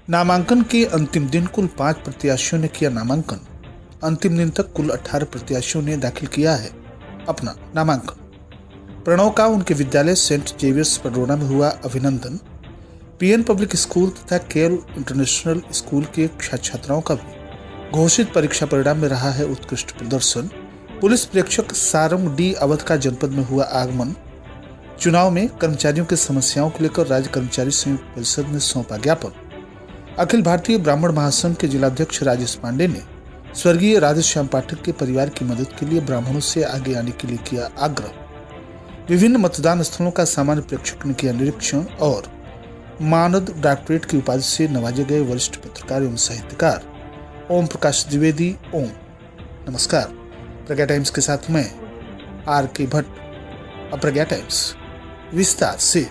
नामांकन के अंतिम दिन कुल 5 प्रत्याशियों ने किया नामांकन। अंतिम दिन तक कुल 18 प्रत्याशियों ने दाखिल किया है अपना नामांकन। प्रणव का उनके विद्यालय सेंट जेवियर्स पडरौना में हुआ अभिनंदन। पीएन पब्लिक स्कूल तथा केएल इंटरनेशनल स्कूल के छात्र छात्राओं का भी घोषित परीक्षा परिणाम में रहा है उत्कृष्ट प्रदर्शन। पुलिस प्रेक्षक सारंग डी अवध का जनपद में हुआ आगमन। चुनाव में कर्मचारियों की समस्याओं को लेकर राज्य कर्मचारी संयुक्त परिषद ने सौंपा ज्ञापन। अखिल भारतीय ब्राह्मण महासंघ के जिलाध्यक्ष राजेश पांडे ने स्वर्गीय राधेश्याम पाठक के परिवार की मदद के लिए ब्राह्मणों से आगे आने के लिए किया आग्रह। विभिन्न मतदान स्थलों का सामान्य प्रेक्षक ने किया निरीक्षण और मानद डॉक्टरेट की उपाधि से नवाजे गए वरिष्ठ पत्रकार एवं साहित्यकार ओम प्रकाश द्विवेदी। ओम नमस्कार। प्रज्ञा टाइम्स के साथ मैं आर.के. भट्ट। प्रज्ञा टाइम्स विस्तार से।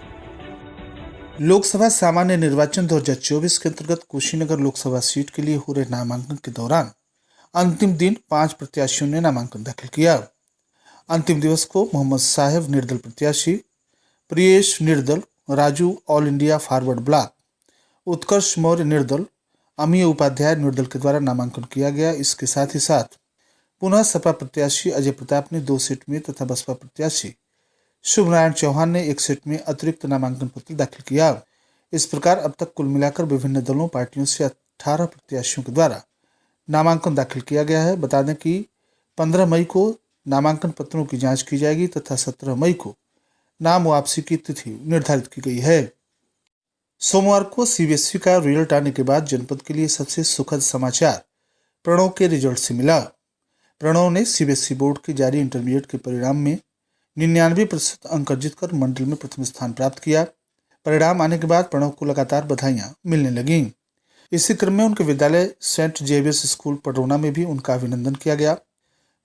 लोकसभा सामान्य निर्वाचन 2024 के अंतर्गत कुशीनगर लोकसभा सीट के लिए हो रहे नामांकन के दौरान अंतिम दिन 5 प्रत्याशियों ने नामांकन दाखिल किया। अंतिम दिवस को मोहम्मद साहेब निर्दल प्रत्याशी, प्रियेश निर्दल, Raju All India Forward Bloc, Utkarsh Maurya निर्दल, अमीय उपाध्याय निर्दल के द्वारा नामांकन किया गया। इसके साथ ही साथ पुनः सपा प्रत्याशी अजय प्रताप ने 2 सीट में तथा बसपा प्रत्याशी शुभ नारायण चौहान ने 1 सीट में अतिरिक्त नामांकन पत्र दाखिल किया। इस प्रकार अब तक कुल मिलाकर विभिन्न दलों पार्टियों से 18 प्रत्याशियों के द्वारा नामांकन दाखिल किया गया है। बता दें कि 15 मई को नामांकन पत्रों की जांच की जाएगी तथा 17 मई को नाम वापसी की तिथि निर्धारित की गई है। सोमवार को सीबीएसई का रिजल्ट आने के बाद जनपद के लिए सबसे सुखद समाचार प्रणव के रिजल्ट से मिला। प्रणव ने सीबीएसई बोर्ड के जारी इंटरमीडिएट के परिणाम में 99% अंक अर्जित कर मंडल में प्रथम स्थान प्राप्त किया। परिणाम आने के बाद प्रणव को लगातार बधाइयां मिलने लगीं। इसी क्रम में उनके विद्यालय सेंट जेवियर्स स्कूल पडरौना में भी उनका अभिनंदन किया गया।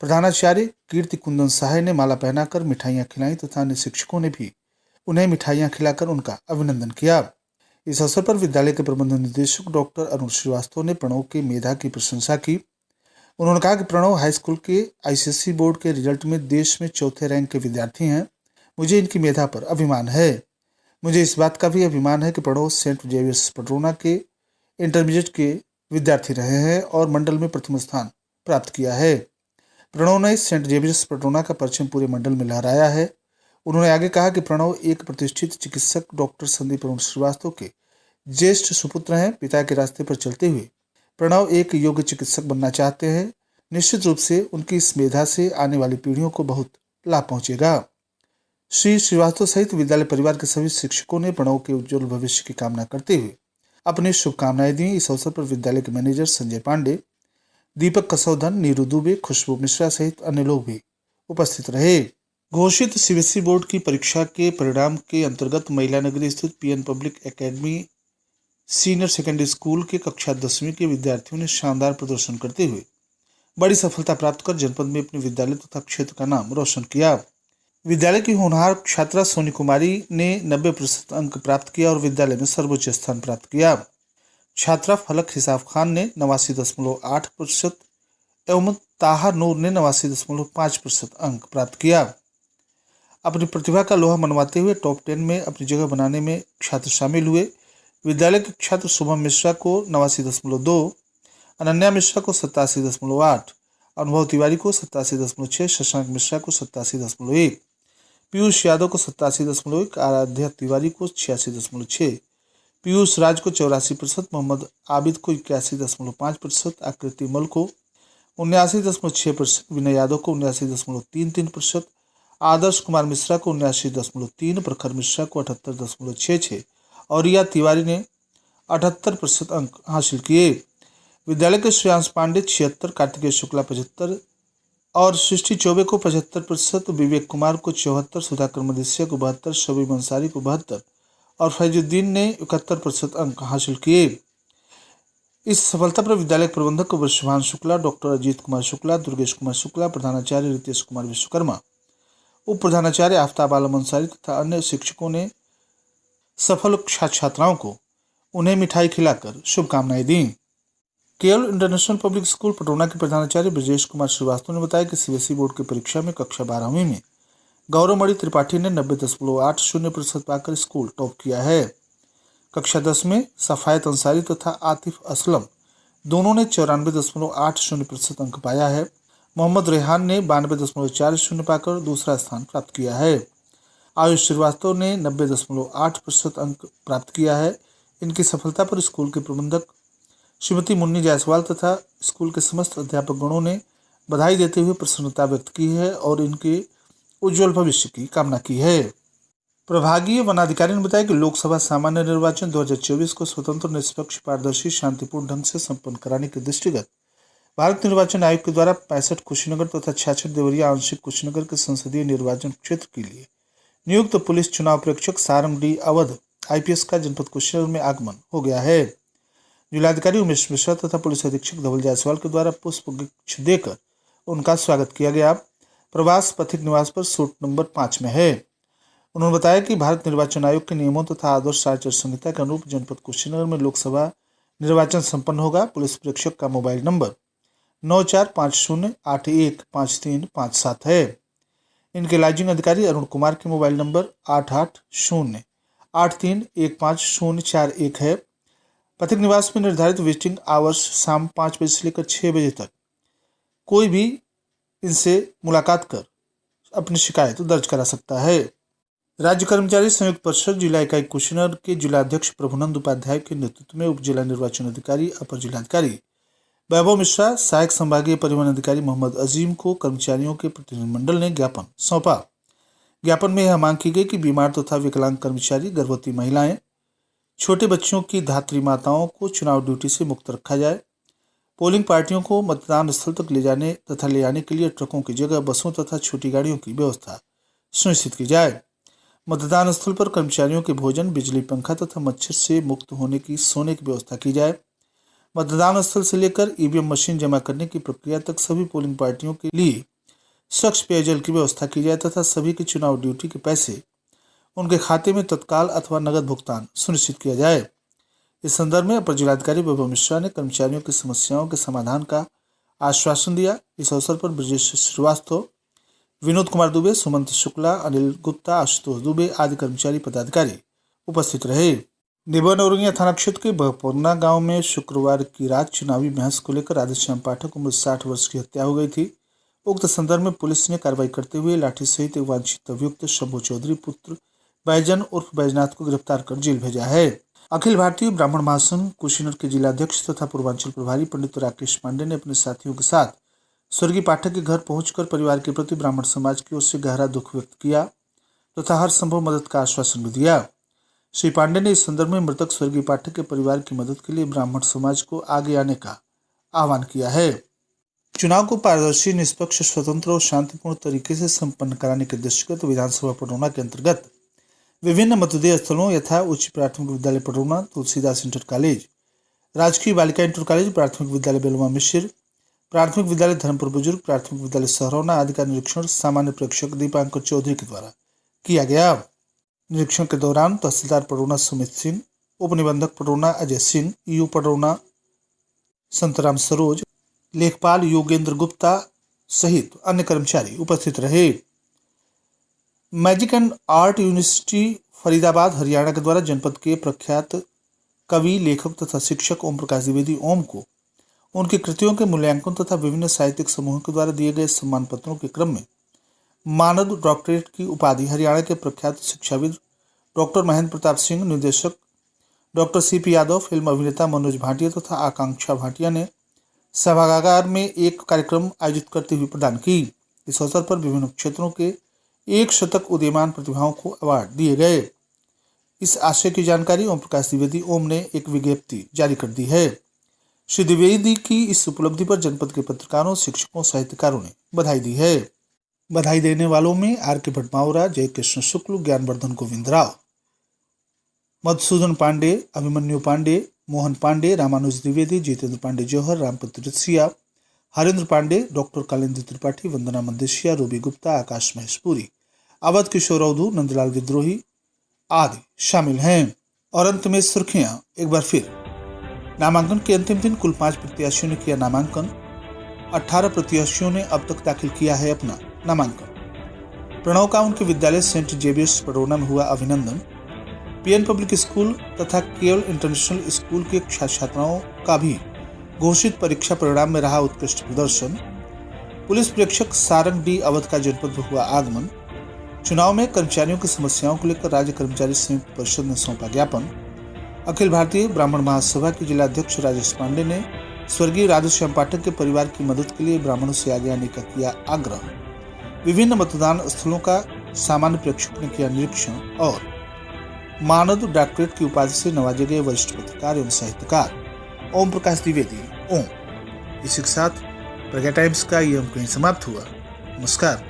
प्रधानाचार्य कीर्ति कुंदन सहाय ने माला पहनाकर मिठाइयां खिलाई तथा अन्य शिक्षकों ने भी उन्हें मिठाइयां खिलाकर उनका अभिनंदन किया। इस अवसर पर विद्यालय के प्रबंध निदेशक डॉक्टर अरुण श्रीवास्तव ने प्रणव की मेधा की प्रशंसा की। उन्होंने कहा कि प्रणव हाई स्कूल के आईसीएसई बोर्ड के रिजल्ट में देश में 4थे रैंक के विद्यार्थी हैं। मुझे इनकी मेधा पर अभिमान है। मुझे इस बात का भी अभिमान है कि प्रणव सेंट जेवियर्स पडरौना के इंटरमीडिएट के विद्यार्थी रहे हैं और मंडल में प्रथम स्थान प्राप्त किया है। प्रणव ने सेंट जेवियर्स पडरौना का परचम पूरे मंडल में लहराया है। उन्होंने आगे कहा कि प्रणव एक प्रतिष्ठित चिकित्सक डॉक्टर संदीप अरुण श्रीवास्तव के ज्येष्ठ सुपुत्र हैं। पिता के रास्ते पर चलते हुए प्रणव एक योग्य चिकित्सक बनना चाहते हैं। निश्चित रूप से उनकी इस मेधा से आने वाली पीढ़ियों को बहुत लाभ पहुंचेगा। श्री श्रीवास्तव सहित विद्यालय परिवार के सभी शिक्षकों ने प्रणव के उज्जवल भविष्य की कामना करते हुए अपनी शुभकामनाएं दी। इस अवसर पर विद्यालय के मैनेजर संजय पांडे, दीपक कसौधन, नीरू दुबे, खुशबू मिश्रा सहित अन्य लोग भी उपस्थित रहे। घोषित सीबीएसई बोर्ड की परीक्षा के परिणाम के अंतर्गत महिला नगरी स्थित PN public academy senior secondary school के कक्षा 10वीं के विद्यार्थियों ने शानदार प्रदर्शन करते हुए बड़ी सफलता प्राप्त कर जनपद में अपने विद्यालय तथा क्षेत्र का नाम रोशन किया। विद्यालय की होनहार छात्रा सोनी कुमारी ने 90% अंक प्राप्त किया और विद्यालय में सर्वोच्च स्थान प्राप्त किया। छात्रा फलक हिसाब खान ने 89.8% एवं ताहा नूर ने 89.5% अंक प्राप्त किया। अपनी प्रतिभा का लोहा मनवाते हुए टॉप 10 में अपनी जगह बनाने में छात्र शामिल हुए। विद्यालय के छात्र शुभम मिश्रा को 89.2, अनन्या मिश्रा को 87.8, अनुभव तिवारी को 87.6, शशांक मिश्रा को 87.1, पीयूष यादव को 87.1, आराध्या तिवारी को 86.6, पीयूष राज को 84%, मोहम्मद आबिद को 81.5%, आकृति मल को 79.6%, विनय यादव को 79.33%, आदर्श कुमार मिश्रा को 79.3, प्रखर मिश्रा को 78.66 और रिया तिवारी ने 78% अंक हासिल किए। विद्यालय के श्रेयांश पांडे 76, कार्तिकेय शुक्ला 75 और सृष्टि चौबे को 75%, विवेक कुमार को 74, सुधाकर मदेसिया को 72, शबीब अंसारी को 72 और फैजुद्दीन ने 71% अंक हासिल किए। इस सफलता पर विद्यालय प्रबंधक वृषभान शुक्ला, डॉक्टर अजीत कुमार शुक्ला, दुर्गेश कुमार शुक्ला, प्रधानाचार्य रितेश कुमार विश्वकर्मा, उप प्रधानाचार्य आफ्ताब आलम अंसारी तथा अन्य शिक्षकों ने सफल छात्राओं को उन्हें मिठाई खिलाकर शुभकामनाएं दी। KL International Public School Padrauna के प्रधानाचार्य ब्रजेश कुमार श्रीवास्तव ने बताया कि सीबीएसई बोर्ड की परीक्षा में कक्षा 12वीं में गौरवमणि त्रिपाठी ने 90.80% पाकर स्कूल टॉप किया है। कक्षा 10 में सफायत अंसारी तथा आतिफ असलम दोनों ने 94.80% अंक पाया है। मोहम्मद रेहान ने 92.40 पाकर दूसरा स्थान प्राप्त किया है। आयुष श्रीवास्तव ने 90.8% अंक प्राप्त किया है। इनकी सफलता पर स्कूल के प्रबंधक श्रीमती मुन्नी जायसवाल तथा स्कूल के समस्त अध्यापक गणों ने बधाई देते हुए प्रसन्नता व्यक्त की है और इनके उज्जवल भविष्य की कामना की है। प्रभागीय वनाधिकारी ने बताया कि लोकसभा सामान्य निर्वाचन 2024 को स्वतंत्र, निष्पक्ष, पारदर्शी, शांतिपूर्ण ढंग से संपन्न कराने के दृष्टिगत भारत निर्वाचन आयोग के द्वारा 65 कुशीनगर तथा 66 देवरिया आंशिक कुशीनगर के संसदीय निर्वाचन क्षेत्र के लिए नियुक्त पुलिस चुनाव प्रेक्षक सारंग डी अवध IPS का जनपद कुशीनगर में आगमन हो गया है। जिलाधिकारी उमेश मिश्रा तथा पुलिस अधीक्षक धवल जायसवाल के द्वारा पुष्प गुच्छ देकर उनका स्वागत किया गया। प्रवास पथिक निवास पर सूट नंबर 5 में है। उन्होंने बताया कि भारत निर्वाचन आयोग के नियमों तथा आदर्श आचार संहिता के अनुरूप जनपद कुशीनगर में लोकसभा निर्वाचन संपन्न होगा। पुलिस प्रेक्षक का मोबाइल नंबर 9450815357 है। इनके लाइजिंग अधिकारी अरुण कुमार के मोबाइल नंबर 8808315041 है। पथिक निवास में निर्धारित विजिटिंग आवर्स शाम 5 बजे से लेकर 6 बजे तक। कोई भी इनसे मुलाकात कर अपनी शिकायत दर्ज करा सकता है। राज्य कर्मचारी संयुक्त परिषद जिला इकाई कुशीनगर के जिलाध्यक्ष प्रभुनंद उपाध्याय के नेतृत्व में उप जिला निर्वाचन अधिकारी, अपर जिलाधिकारी वैभव मिश्रा, सहायक संभागीय परिवहन अधिकारी मोहम्मद अजीम को कर्मचारियों के प्रतिनिधिमंडल ने ज्ञापन सौंपा। ज्ञापन में यह मांग की गई कि बीमार तथा विकलांग कर्मचारी, गर्भवती महिलाएं, छोटे बच्चों की धात्री माताओं को चुनाव ड्यूटी से मुक्त रखा जाए। पोलिंग पार्टियों को मतदान स्थल तक ले जाने तथा ले आने के लिए ट्रकों की जगह बसों तथा छोटी गाड़ियों की व्यवस्था सुनिश्चित की जाए। मतदान स्थल पर कर्मचारियों के भोजन, बिजली, पंखा तथा मच्छर से मुक्त होने की सोने की व्यवस्था की जाए। मतदान स्थल से लेकर EVM मशीन जमा करने की प्रक्रिया तक सभी पोलिंग पार्टियों के लिए स्वच्छ पेयजल की व्यवस्था की जाए तथा सभी की चुनाव ड्यूटी के पैसे उनके खाते में तत्काल अथवा नगद भुगतान सुनिश्चित किया जाए। इस संदर्भ में अपर जिलाधिकारी वैभव मिश्रा ने कर्मचारियों की समस्याओं के समाधान का आश्वासन दिया। इस अवसर पर ब्रजेश श्रीवास्तव, विनोद कुमार दुबे, सुमंत शुक्ला, अनिल गुप्ता, आशुतोष दुबे आदि कर्मचारी पदाधिकारी उपस्थित रहे। निबन औरंगिया थाना क्षेत्र के बहपुरना गांव में शुक्रवार की रात चुनावी बहस को लेकर राधेश्याम पाठक उम्र 60 वर्ष की हत्या हो गई थी। उक्त संदर्भ में पुलिस ने कार्रवाई करते हुए लाठी सहित एक वांछित अभियुक्त शंभू चौधरी पुत्र बैजन उर्फ बैजनाथ को गिरफ्तार कर जेल भेजा है। अखिल भारतीय ब्राह्मण महासंघ कुशीनगर के जिलाध्यक्ष तथा पूर्वांचल प्रभारी पंडित राकेश पांडे ने अपने साथियों के साथ स्वर्गीय पाठक के घर पहुंचकर परिवार के प्रति ब्राह्मण समाज की ओर से गहरा दुख व्यक्त किया तथा हर संभव मदद का आश्वासन भी दिया। श्री पांडे ने इस संदर्भ में मृतक स्वर्गीय पाठक के परिवार की मदद के लिए ब्राह्मण समाज को आगे आने का आह्वान किया है। चुनाव को पारदर्शी, निष्पक्ष, स्वतंत्र और शांतिपूर्ण तरीके से संपन्न कराने के दृष्टिगत विधानसभा पडरौना के अंतर्गत विभिन्न मतदेय स्थलों यथा उच्च प्राथमिक विद्यालय पडरौना, तुलसीदास इंटर कॉलेज, राजकीय बालिका इंटर कॉलेज, प्राथमिक विद्यालय बेलवा मिश्र, प्राथमिक विद्यालय धर्मपुर बुजुर्ग, प्राथमिक विद्यालय सहरौना आदि का निरीक्षण सामान्य प्रेक्षक दीपांकर चौधरी के द्वारा किया गया। निरीक्षण के दौरान तहसीलदार पडरौना सुमित सिंह, उप निबंधक पडरौना अजय सिंह, EU पडरौना संतराम सरोज, लेखपाल योगेंद्र गुप्ता सहित अन्य कर्मचारी उपस्थित रहे। Magic and art university Faridabad Haryana के द्वारा जनपद के प्रख्यात कवि, लेखक तथा शिक्षक ओम प्रकाश द्विवेदी ओम को उनकी कृतियों के मूल्यांकन तथा विभिन्न साहित्यिक समूहों के द्वारा दिए गए सम्मान पत्रों के क्रम में मानद डॉक्टरेट की उपाधि हरियाणा के प्रख्यात शिक्षाविद डॉक्टर महेंद्र प्रताप सिंह, निर्देशक डॉक्टर CP यादव, फिल्म अभिनेता मनोज भाटिया तथा आकांक्षा भाटिया ने सभागार में एक कार्यक्रम आयोजित करते हुए प्रदान की। इस अवसर पर विभिन्न क्षेत्रों के 100 उदीयमान प्रतिभाओं को अवार्ड दिए गए। इस आशय की जानकारी ओम प्रकाश द्विवेदी ओम ने एक विज्ञप्ति जारी कर दी है। श्री द्विवेदी की इस उपलब्धि पर जनपद के पत्रकारों, शिक्षकों, साहित्यकारों ने बधाई दी है। बधाई देने वालों में RK भटमावरा, जय कृष्ण शुक्ल, ज्ञानवर्धन गोविंद राव, मधुसूदन पांडे, अभिमन्यु पांडे, मोहन पांडे, रामानुज द्विवेदी, जितेंद्र पांडे जौहर, रामपति रसिया, हरेंद्र पांडे, डॉक्टर कालेंद्र त्रिपाठी, वंदना मंदेशिया, रूबी गुप्ता, आकाश महेशपुरी, अवध किशोर अवधू, नंदलाल विद्रोही आदि शामिल हैं। और अंत में सुर्खियां एक बार फिर। नामांकन के अंतिम दिन कुल 5 प्रत्याशियों ने किया नामांकन। 18 प्रत्याशियों ने अब तक दाखिल किया है अपना नामांकन। प्रणव का उनके विद्यालय सेंट जेवियर्स पडरौना में हुआ अभिनंदन। पीएन पब्लिक स्कूल तथा केवल इंटरनेशनल स्कूल के छात्राओं का भी घोषित परीक्षा परिणाम में रहा उत्कृष्ट प्रदर्शन। पुलिस प्रेक्षक सारंग डी अवध का जनपद में हुआ आगमन। चुनाव में कर्मचारियों की समस्याओं को लेकर राज्य कर्मचारी संयुक्त परिषद ने सौंपा ज्ञापन। अखिल भारतीय ब्राह्मण महासभा के जिला अध्यक्ष राजेश पांडे ने स्वर्गीय राधेश्याम पाठक के परिवार की मदद के लिए ब्राह्मणों से आगे आने का किया आग्रह। विभिन्न मतदान स्थलों का सामान्य प्रेक्षक ने किया निरीक्षण। और मानद डॉक्टरेट की उपाधि से नवाजे गए वरिष्ठ पत्रकार एवं साहित्यकार ओम प्रकाश द्विवेदी। ओम, इसी के साथ प्रज्ञा टाइम्स का ये अंक कहीं समाप्त हुआ। नमस्कार।